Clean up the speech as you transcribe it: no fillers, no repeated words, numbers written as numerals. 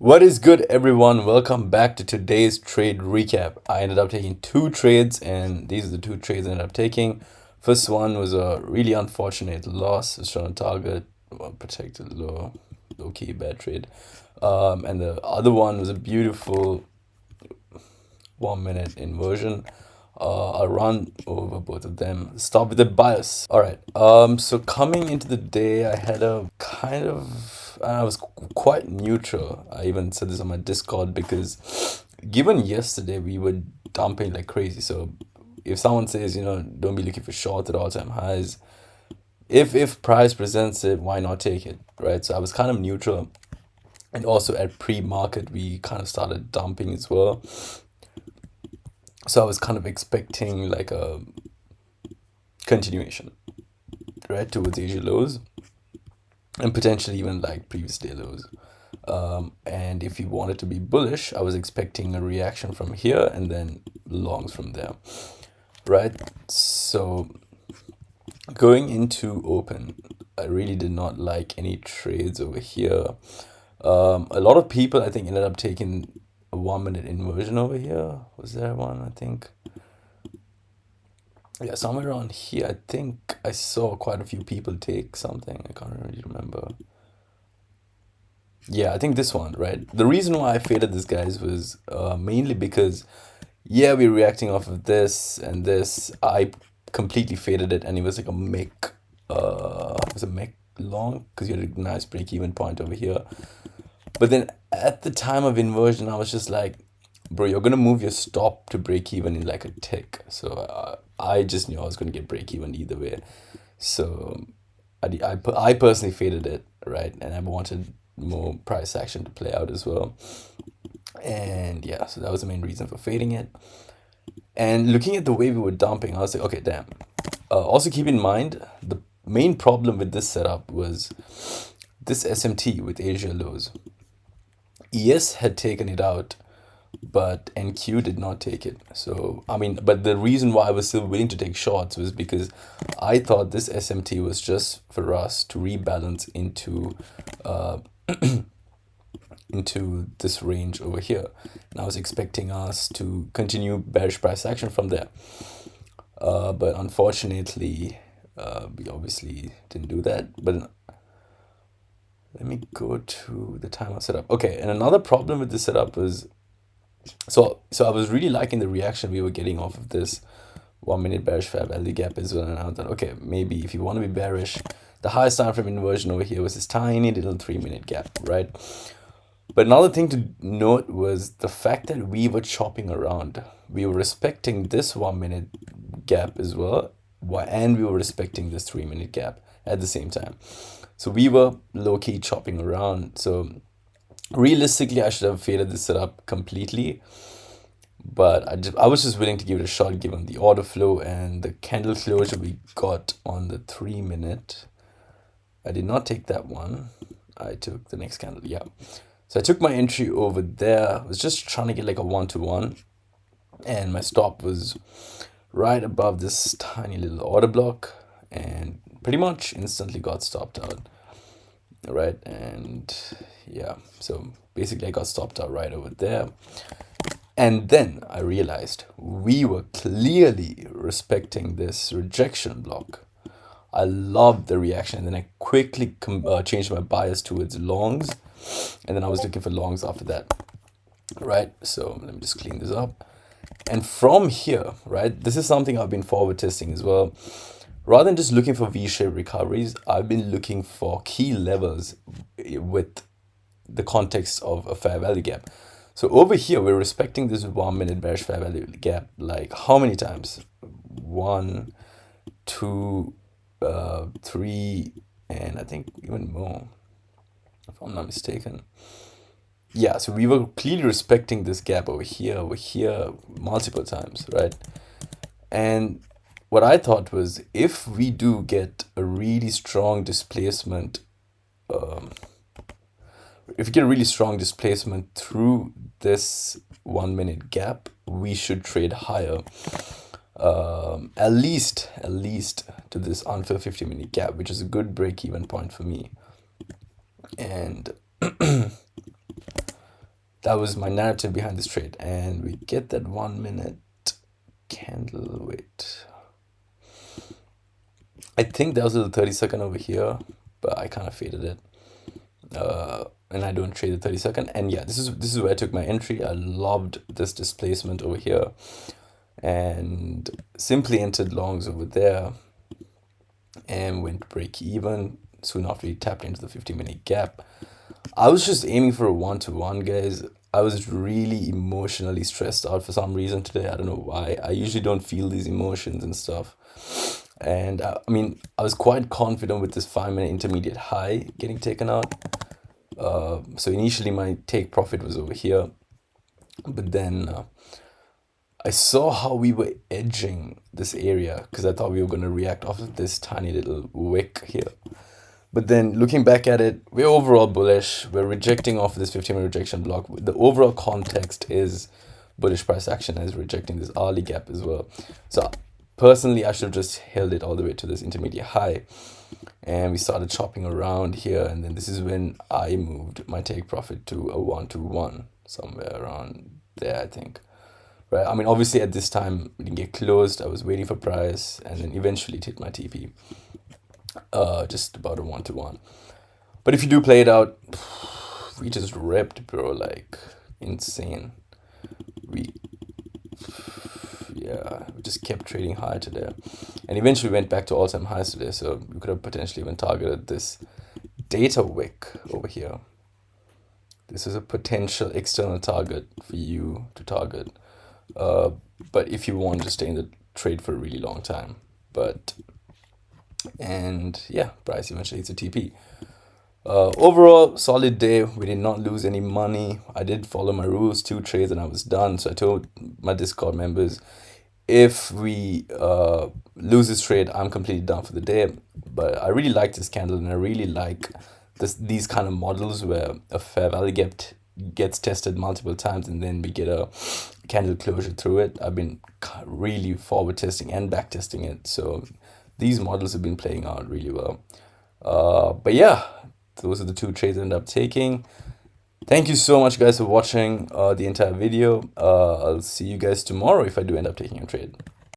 What is good, everyone? Welcome back to today's trade recap. I ended up taking two trades, and these are the two trades I ended up taking. First one was a really unfortunate loss. It was on target, protected low key bad trade. And the other one was a beautiful 1 minute inversion. I'll run over both of them. Start with the bias. All right. So coming into the day, I had a kind of I was quite neutral. I even said this on my Discord because given yesterday we were dumping like crazy. So if someone says, don't be looking for shorts at all time highs, if price presents it, why not take it, right? So I was kind of neutral, and also at pre-market we kind of started dumping as well. So I was kind of expecting like a continuation, right, towards Asia lows and potentially even like previous day lows. And if you wanted to be bullish, I was expecting a reaction from here and then longs from there, right? So going into open, I really did not like any trades over here. A lot of people, I think, ended up taking a 1 minute inversion over here. Was there one? I think. Yeah, somewhere around here, I think I saw quite a few people take something. I can't really remember. Yeah, I think this one, right? The reason why I faded this, guys, was mainly because, yeah, we're reacting off of this and this. I completely faded it, and it was like a make, it was a make long because you had a nice break even point over here. But then at the time of inversion, I was just like, bro, you're gonna move your stop to break even in like a tick. So I just knew I was gonna get break even either way. So I personally faded it, right? And I wanted more price action to play out as well. And yeah, so that was the main reason for fading it. And looking at the way we were dumping, I was like, okay, damn. Also keep in mind, the main problem with this setup was this SMT with Asia lows. ES had taken it out, but NQ did not take it. So, I mean, but the reason why I was still willing to take shorts was because I thought this SMT was just for us to rebalance into this range over here. And I was expecting us to continue bearish price action from there. But unfortunately, we obviously didn't do that. But let me go to the timer setup. Okay, and another problem with this setup was so I was really liking the reaction we were getting off of this 1 minute bearish fair value gap as well. And I thought, okay, maybe if you want to be bearish, the highest time frame inversion over here was this tiny little 3 minute gap, right? But another thing to note was the fact that we were chopping around. We were respecting this 1 minute gap as well, and we were respecting this 3 minute gap at the same time. So we were low key chopping around. So realistically, I should have faded this setup completely, but I was just willing to give it a shot given the order flow and the candle closure we got on the 3 minute. I did not take that one. I took the next candle, yeah. So I took my entry over there. I was just trying to get like a 1-to-1, and my stop was right above this tiny little order block, and pretty much instantly got stopped out, right? And yeah, so basically I got stopped out right over there. And then I realized we were clearly respecting this rejection block. I loved the reaction, and then I quickly changed my bias towards longs, and then I was looking for longs after that, right? So let me just clean this up. And from here, right, this is something I've been forward testing as well. Rather than just looking for V-shaped recoveries, I've been looking for key levels with the context of a fair value gap. So over here, we're respecting this 1 minute bearish fair value gap like how many times? One, two, three, and I think even more, if I'm not mistaken. Yeah, so we were clearly respecting this gap over here, multiple times, right? And what I thought was if we do get a really strong displacement, if we get a really strong displacement through this 1 minute gap, we should trade higher. At least to this unfilled 50 minute gap, which is a good break even point for me. And that was my narrative behind this trade. And we get that 1 minute candle. Wait, I think that was a 30-second over here, but I kind of faded it. And I don't trade the 30-second. And yeah, this is where I took my entry. I loved this displacement over here, and simply entered longs over there and went break even soon after he tapped into the 50-minute gap. I was just aiming for a 1-to-1, guys. I was really emotionally stressed out for some reason today. I don't know why. I usually don't feel these emotions and stuff. And I mean, I was quite confident with this 5-minute intermediate high getting taken out. So initially my take profit was over here, but then I saw how we were edging this area because I thought we were going to react off of this tiny little wick here. But then looking back at it, we're overall bullish. We're rejecting off this 15-minute rejection block. The overall context is bullish price action is rejecting this hourly gap as well. So personally, I should have just held it all the way to this intermediate high. And we started chopping around here. And then this is when I moved my take profit to a 1-to-1, somewhere around there, I think. Right? I mean, obviously at this time, we didn't get closed. I was waiting for price and then eventually it hit my TP. Just about a 1-to-1. But if you do play it out, we just ripped, bro, like insane. We just kept trading high today, and eventually went back to all-time highs today. So we could have potentially even targeted this data wick over here. This is a potential external target for you to target, but if you want to stay in the trade for a really long time. And yeah, price eventually hits a TP. Overall, solid day. We did not lose any money. I did follow my rules, 2 trades, and I was done. So I told my Discord members, if we lose this trade, I'm completely done for the day. But I really like this candle, and I really like these kind of models where a fair value gap gets tested multiple times and then we get a candle closure through it. I've been really forward testing and back testing it. So these models have been playing out really well. But yeah, those are the 2 trades I ended up taking. Thank you so much, guys, for watching the entire video. I'll see you guys tomorrow if I do end up taking a trade.